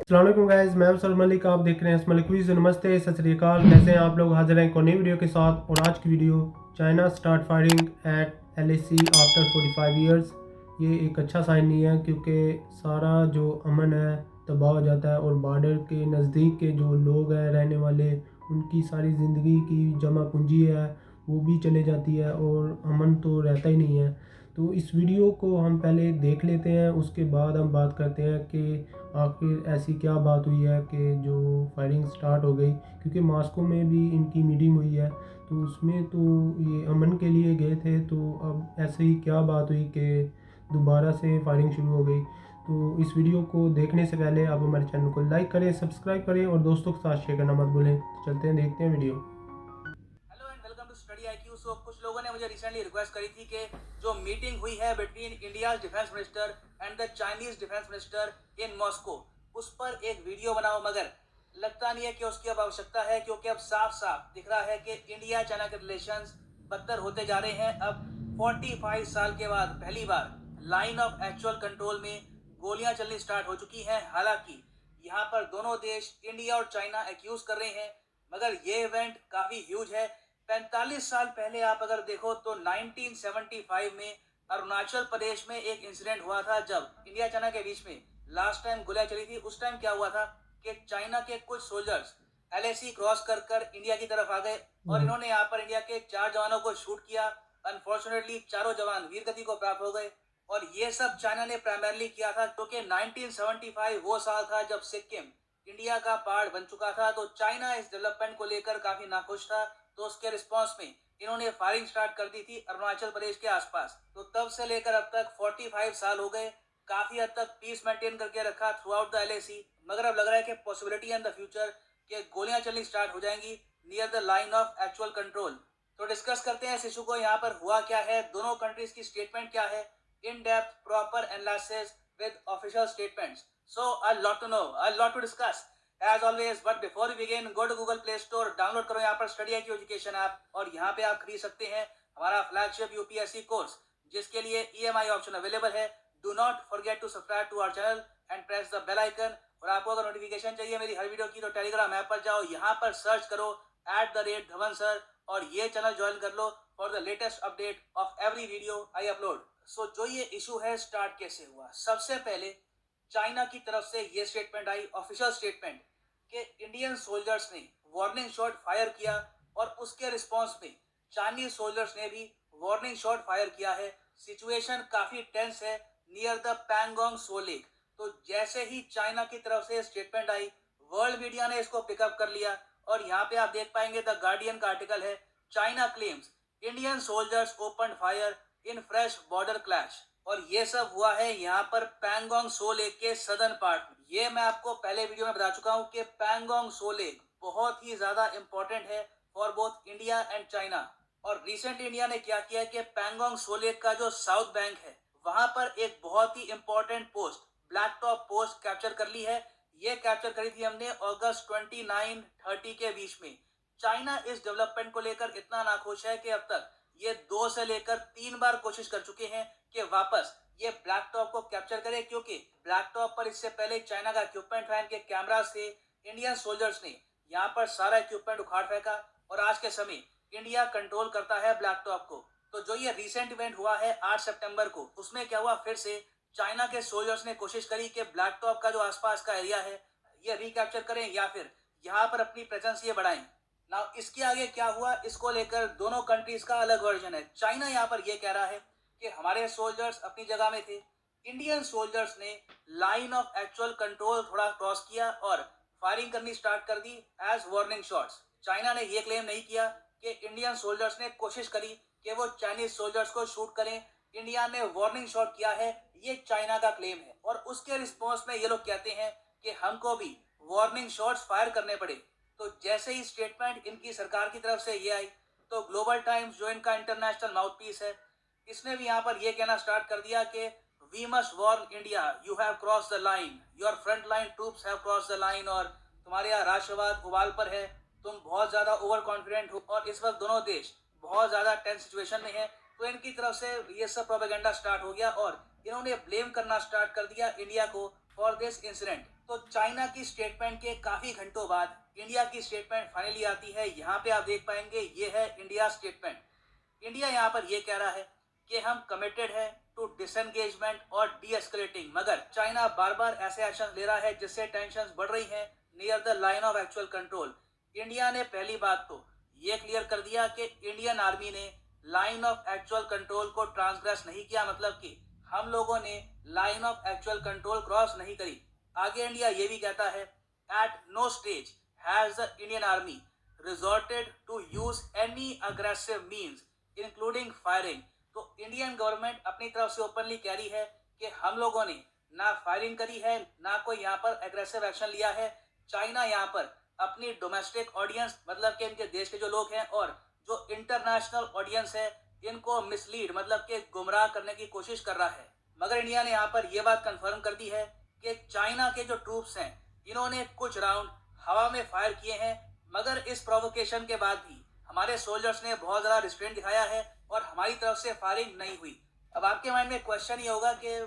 अस्सलाम गाइस, मैं सलमान मलिक। आप देख रहे हैं असमल क्विज। नमस्ते, सत श्री अकाल। कैसे हैं आप लोग? हाजिर हैं एक और नई वीडियो के साथ। और आज की video, China start firing at LAC after 45 years. ये एक अच्छा साइन नहीं है, क्योंकि सारा जो अमन है तबाह हो जाता है और बॉर्डर के नज़दीक के जो लोग हैं रहने वाले, उनकी सारी ज़िंदगी की जमा पूंजी है वो भी चले जाती है और अमन तो रहता ही नहीं है। तो इस वीडियो को हम पहले देख लेते हैं, उसके बाद हम बात करते हैं कि आखिर ऐसी क्या बात हुई है कि जो फायरिंग स्टार्ट हो गई। क्योंकि मॉस्को में भी इनकी मीटिंग हुई है, तो उसमें तो ये अमन के लिए गए थे। तो अब ऐसे ही क्या बात हुई कि दोबारा से फायरिंग शुरू हो गई। तो इस वीडियो को देखने से पहले आप हमारे चैनल को लाइक करें, सब्सक्राइब करें और दोस्तों के साथ शेयर करना मत भूलें। तो चलते हैं, देखते हैं video. Hello and welcome to study IQ। So कुछ लोगों ने मुझे रिसेंटली रिक्वेस्ट करी थी कि जो मीटिंग हुई है between India defence minister and the Chinese defence minister in Moscow, उस पर एक वीडियो बनाओ। मगर लगता नहीं है कि उसकी अब आवश्यकता है, क्योंकि अब साफ साफ दिख रहा है कि इंडिया चाइना के रिलेशंस बदतर होते जा रहे हैं। अब 45 साल के बाद पहली बार लाइन ऑफ एक्चुअल कंट्रोल में गोलियां चलनी स्टार्ट हो चुकी हैं। हालांकि यहाँ पर दोनों देश इंडिया और चाइना एक्यूज कर रहे हैं, मगर ये इवेंट काफी ह्यूज है। 45 साल पहले आप अगर देखो तो 1975 में अरुणाचल प्रदेश में एक इंसिडेंट हुआ था, जब इंडिया चाइना के बीच में लास्ट टाइम गोलियां चली थी। उस टाइम क्या हुआ था कि चाइना के कुछ सोल्जर्स LAC क्रॉस कर कर इंडिया की तरफ आ गए और इन्होंने यहाँ पर इंडिया के 4 जवानों को शूट किया। अनफॉर्चुनेटली चारों जवान वीरगति को प्राप्त हो गए। और ये सब चाइना ने प्राइमरली किया था, क्योंकि 1975 वो साल था जब सिक्किम इंडिया का पार्ट बन चुका था। तो चाइना इस डेवलपमेंट को लेकर काफी नाखुश था। तो उसके रिस्पांस में इन्होंने फायरिंग स्टार्ट कर दी थी अरुणाचल प्रदेश के आसपास। तो तब से लेकर अब तक 45 साल हो गए। काफी हद तक पीस मेंटेन करके रखा थ्रू आउट द LAC। मगर अब लग रहा है कि पॉसिबिलिटी इन द फ्यूचर कि गोलियां चलनी स्टार्ट हो जाएंगी near the line of actual control. तो डिस्कस करते हैं इस इशू को। यहाँ पर हुआ क्या है, दोनों कंट्रीज की स्टेटमेंट क्या है, in depth proper analysis with official statements. So a lot to know, a lot to discuss as always. But before we begin, go to Google Play Store, download करो यहाँ पर स्टडी IQ एजुकेशन ऐप, और यहाँ पे आप खरीद सकते हैं हमारा फ्लैगशिप UPSC कोर्स, जिसके लिए EMI ऑप्शन अवेलेबल है। Do not forget to subscribe to our channel and press the bell icon. और आपको अगर नोटिफिकेशन चाहिए मेरी हर वीडियो की, तो टेलीग्राम ऐप पर जाओ, यहाँ पर सर्च करो @धवन सर, और ये चैनल ज्वाइन कर लो for the latest update of every video I upload. So जो ये इशू है, स्टार्ट कैसे हुआ। सबसे पहले चाइना की तरफ से ये स्टेटमेंट आई, ऑफिशियल स्टेटमेंट, कि इंडियन सोल्जर्स ने वार्निंग शॉट फायर किया और उसके रिस्पांस में चाइनीज सोल्जर्स ने भी वार्निंग शॉट फायर किया है। सिचुएशन काफी टेंस है near the Pangong so lake. तो जैसे ही चाइना की तरफ से स्टेटमेंट आई, वर्ल्ड मीडिया ने इसको पिकअप कर लिया। और यहाँ पे आप देख पाएंगे द गार्डियन का आर्टिकल है, China claims Indian soldiers open fire in fresh border clash. और ये सब हुआ है यहाँ पर पैंगोंग सो लेक के सदर्न पार्ट में। ये मैं आपको पहले वीडियो में बता चुका हूँ कि पैंगोंग सो लेक बहुत ही ज्यादा इंपॉर्टेंट है for both India and China. और रिसेंटली इंडिया ने क्या किया कि पैंगोंग सो लेक का जो साउथ बैंक है, वहां पर एक बहुत ही important post, black top post capture कर ली है। ये कैप्चर करी थी हमने अगस्त 29-30 के बीच में। चाइना इस डेवलपमेंट को लेकर इतना नाखुश है कि अब तक ये 2 से लेकर 3 बार कोशिश कर चुके हैं कि वापस ये ब्लैक टॉप को कैप्चर करे, क्योंकि ब्लैक टॉप पर इससे पहले चाइना का इक्विपमेंट वैन के कैमरा से इंडियन सोल्जर्स ने यहाँ पर सारा इक्विपमेंट उखाड़ फेंका। और आज के समय इंडिया कंट्रोल करता है ब्लैक टॉप को। तो जो ये रिसेंट इवेंट हुआ है 8 सितंबर को, उसमें क्या हुआ, फिर से चाइना के सोल्जर्स ने कोशिश करी कि ब्लैक टॉप का जो आसपास का एरिया है ये रिकैप्चर करें या फिर यहाँ पर अपनी प्रेजेंस ये बढ़ाएं। नाउ इसके आगे क्या हुआ, इसको लेकर दोनों कंट्रीज का अलग वर्जन है। चाइना यहाँ पर ये कह रहा है कि हमारे सोल्जर्स अपनी जगह में थे, इंडियन सोल्जर्स ने लाइन ऑफ एक्चुअल कंट्रोल थोड़ा क्रॉस किया और फायरिंग करनी स्टार्ट कर दी एज वार्निंग शॉट्स। चाइना ने ये क्लेम नहीं किया कि इंडियन सोल्जर्स ने कोशिश करी कि वो चाइनीज सोल्जर्स को शूट करें। इंडिया ने वार्निंग शॉट किया है, ये चाइना का क्लेम है। और उसके रिस्पॉन्स में ये लोग कहते हैं कि हमको भी वार्निंग शॉट्स फायर करने पड़े। तो जैसे ही स्टेटमेंट इनकी सरकार की तरफ से ये आई, तो ग्लोबल टाइम्स जो इनका इंटरनेशनल माउथपीस है, इसने भी यहाँ पर ये कहना स्टार्ट कर दिया कि we must warn India, you have cross the line, your front line troops have cross the line. और तुम्हारे यहाँ राष्ट्रवाद उबाल पर है, तुम बहुत ज्यादा ओवर कॉन्फिडेंट हो। और इस वक्त दोनों देश बहुत ज्यादा टेंस सिचुएशन में है। तो इनकी तरफ से ये सब प्रोपेगेंडा स्टार्ट हो गया और इन्होंने ब्लेम करना स्टार्ट कर दिया इंडिया को फॉर दिस इंसिडेंट। तो चाइना की स्टेटमेंट के काफी घंटों बाद इंडिया की स्टेटमेंट फाइनली आती है। यहाँ पे आप देख पाएंगे ये है इंडिया स्टेटमेंट। इंडिया यहाँ पर ये कह रहा है कि हम कमिटेड है टू डिसएंगेजमेंट और डी एस्केलेटिंग, मगर चाइना बार बार ऐसे एक्शन ले रहा है जिससे टेंशन बढ़ रही है near the line of actual control. India ने पहली बात तो ये क्लियर कर दिया कि इंडियन आर्मी ने लाइन ऑफ एक्चुअल कंट्रोल को ट्रांसग्रेस नहीं किया, मतलब कि हम लोगों ने line of actual control cross नहीं करी। आगे इंडिया ये भी कहता है at no stage has the Indian army resorted to use any aggressive means including firing. तो इंडियन गवर्नमेंट अपनी तरफ से ओपनली कह रही है कि हम लोगों ने ना फायरिंग करी है, ना कोई यहाँ पर एग्रेसिव एक्शन लिया है। चाइना यहाँ पर अपनी डोमेस्टिक ऑडियंस, मतलब कि इनके देश के जो लोग हैं और जो इंटरनेशनल ऑडियंस है, इनको मिसलीड मतलब कि गुमराह करने की कोशिश कर रहा है। मगर इंडिया ने यहाँ पर यह बात कंफर्म कर दी है कि चाइना के जो ट्रूप्स हैं इन्होंने कुछ राउंड हवा में फायर किए हैं, मगर इस प्रोवोकेशन के बाद भी हमारे सोल्जर्स ने बहुत ज़्यादा रिस्ट्रेंट दिखाया है और हमारी तरफ से फायरिंग नहीं हुई। अब आपके माइंड में क्वेश्चन ये होगा कि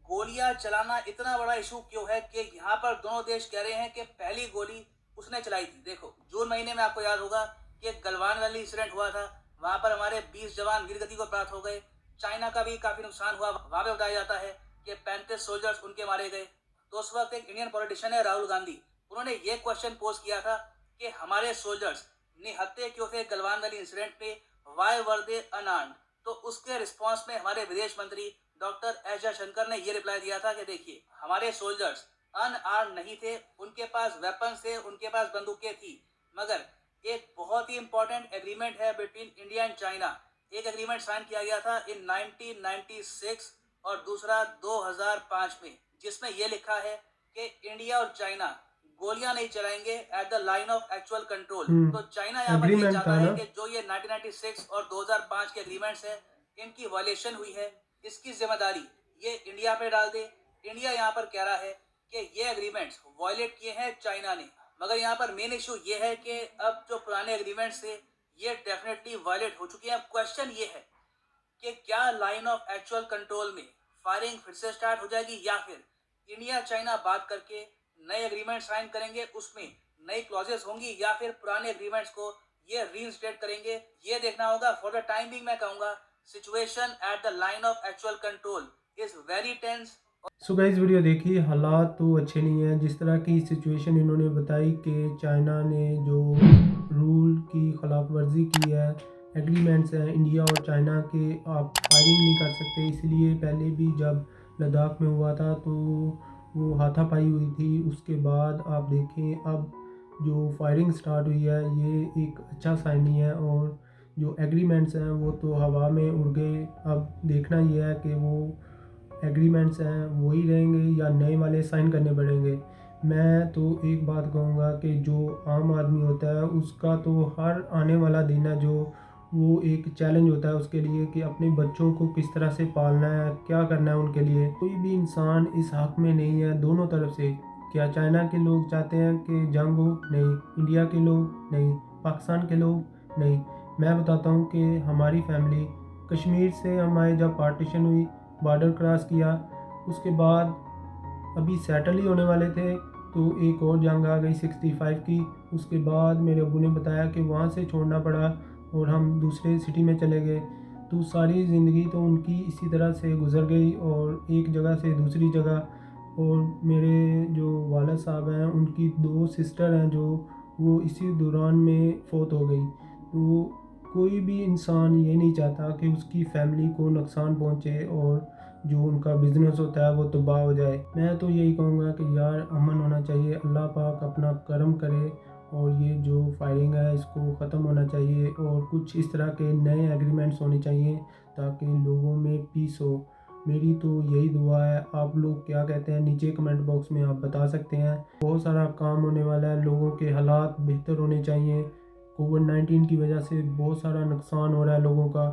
गोलियां चलाना इतना बड़ा इशू क्यों है कि यहाँ पर दोनों देश कह रहे हैं कि पहली गोली उसने चलाई थी। देखो, जून महीने में आपको याद होगा कि गलवान वैली इंसिडेंट हुआ था, वहां पर हमारे 20 जवान वीरगति को प्राप्त हो गए। चाइना का भी काफी नुकसान हुआ, वहां पे बताया जाता है कि 35 सोल्जर्स उनके मारे गए। तो उस वक्त एक इंडियन पॉलिटिशियन है राहुल गांधी, उन्होंने ये क्वेश्चन पोज किया था कि हमारे सोल्जर्स निहत्थे क्यों थे गलवान वैली इंसिडेंट पे, वाई वर दे अनआर्म्ड। तो उसके रिस्पॉन्स में हमारे विदेश मंत्री डॉक्टर एस जयशंकर ने ये रिप्लाई दिया था कि देखिए, हमारे सोल्जर्स अनआर्म्ड नहीं थे, उनके पास वेपन्स थे, उनके पास बंदूकें थी, मगर एक बहुत ही इंपॉर्टेंट एग्रीमेंट है बिटवीन इंडिया एंड चाइना। एक एग्रीमेंट साइन किया गया था इन 1996 और दूसरा 2005 में, जिसमें यह लिखा है कि इंडिया और चाइना गोलियां नहीं चलाएंगे eight the line of actual control. तो चाइना यहाँ पर ये चाहता है कि जो ये 1996 और 2005 के एग्रीमेंट्स है, इनकी वायलेशन हुई है, इसकी जिम्मेदारी ये इंडिया पे डाल दे। इंडिया यहाँ पर कह रहा है कि ये एग्रीमेंट्स वायलेट किए हैं चाइना ने, मगर यहाँ पर मेन इशू ये है कि अब जो पुराने एग्रीमेंट्स थे ये डेफिनेटली वायलेट हो चुके हैं। अब क्वेश्चन ये है कि क्या लाइन ऑफ एक्चुअल कंट्रोल में फायरिंग फिर से स्टार्ट हो जाएगी या फिर इंडिया चाइना बात करके नए एग्रीमेंट साइन करेंगे, उसमें नई क्लॉजेस होंगी, या फिर पुराने एग्रीमेंट्स को ये रीइंस्टेट करेंगे, ये देखना होगा। फॉर द टाइम बिंग मैं कहूँगा situation at the line of actual control is very tense. So guys, video देखिए, हालात तो अच्छे नहीं हैं। जिस तरह की सिचुएशन इन्होंने बताई कि चाइना ने जो रूल की खिलाफ वर्जी की है, एग्रीमेंट्स हैं इंडिया और चाइना के, आप फायरिंग नहीं कर सकते। इसलिए पहले भी जब लद्दाख में हुआ था तो वो हाथापाई हुई थी। उसके बाद आप देखें अब जो फायरिंग स्टार्ट हुई है, ये एक अच्छा साइन नहीं है। और जो एग्रीमेंट्स हैं वो तो हवा में उड़ गए। अब देखना ये है कि वो एग्रीमेंट्स हैं वही रहेंगे या नए वाले साइन करने पड़ेंगे। मैं तो एक बात कहूँगा कि जो आम आदमी होता है उसका तो हर आने वाला दिन है जो वो एक चैलेंज होता है उसके लिए कि अपने बच्चों को किस तरह से पालना है, क्या करना है उनके लिए। कोई भी इंसान इस हक में नहीं है दोनों तरफ से। क्या चाइना के लोग चाहते हैं कि जंग हो? नहीं। इंडिया के लोग नहीं। पाकिस्तान के लोग नहीं। मैं बताता हूँ कि हमारी फैमिली कश्मीर से, हमारे जब पार्टीशन हुई, बॉर्डर क्रॉस किया, उसके बाद अभी सेटल ही होने वाले थे तो एक और जंग आ गई 65 की। उसके बाद मेरे अब्बू ने बताया कि वहाँ से छोड़ना पड़ा और हम दूसरे सिटी में चले गए। तो सारी ज़िंदगी तो उनकी इसी तरह से गुजर गई और एक जगह से दूसरी जगह। और मेरे जो वालिद साहब हैं उनकी 2 सिस्टर हैं जो वो इसी दौरान में फ़ौत हो गई। तो कोई भी इंसान ये नहीं चाहता कि उसकी फैमिली को नुकसान पहुँचे और जो उनका बिज़नेस होता है वो तबाह हो जाए। मैं तो यही कहूँगा कि यार अमन होना चाहिए, अल्लाह पाक अपना करम करे और ये जो फायरिंग है इसको ख़त्म होना चाहिए और कुछ इस तरह के नए एग्रीमेंट्स होने चाहिए ताकि लोगों में पीस हो। मेरी तो यही दुआ है। आप लोग क्या कहते हैं नीचे कमेंट बॉक्स में आप बता सकते हैं। बहुत सारा काम होने वाला है, लोगों के हालात बेहतर होने चाहिए। कोविड-19 की वजह से बहुत सारा नुकसान हो रहा है लोगों का।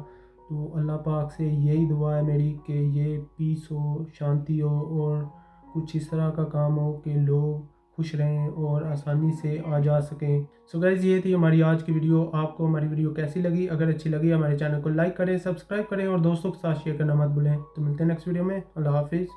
तो अल्लाह पाक से यही दुआ है मेरी कि ये पीस हो, शांति हो और कुछ इस तरह का काम हो कि लोग खुश रहें और आसानी से आ जा सकें। सो गाइस, ये थी हमारी आज की वीडियो। आपको हमारी वीडियो कैसी लगी? अगर अच्छी लगी हमारे चैनल को लाइक करें, सब्सक्राइब करें और दोस्तों के साथ शेयर करना मत भूलें। तो मिलते हैं नेक्स्ट वीडियो में। अल्लाह हाफिज़।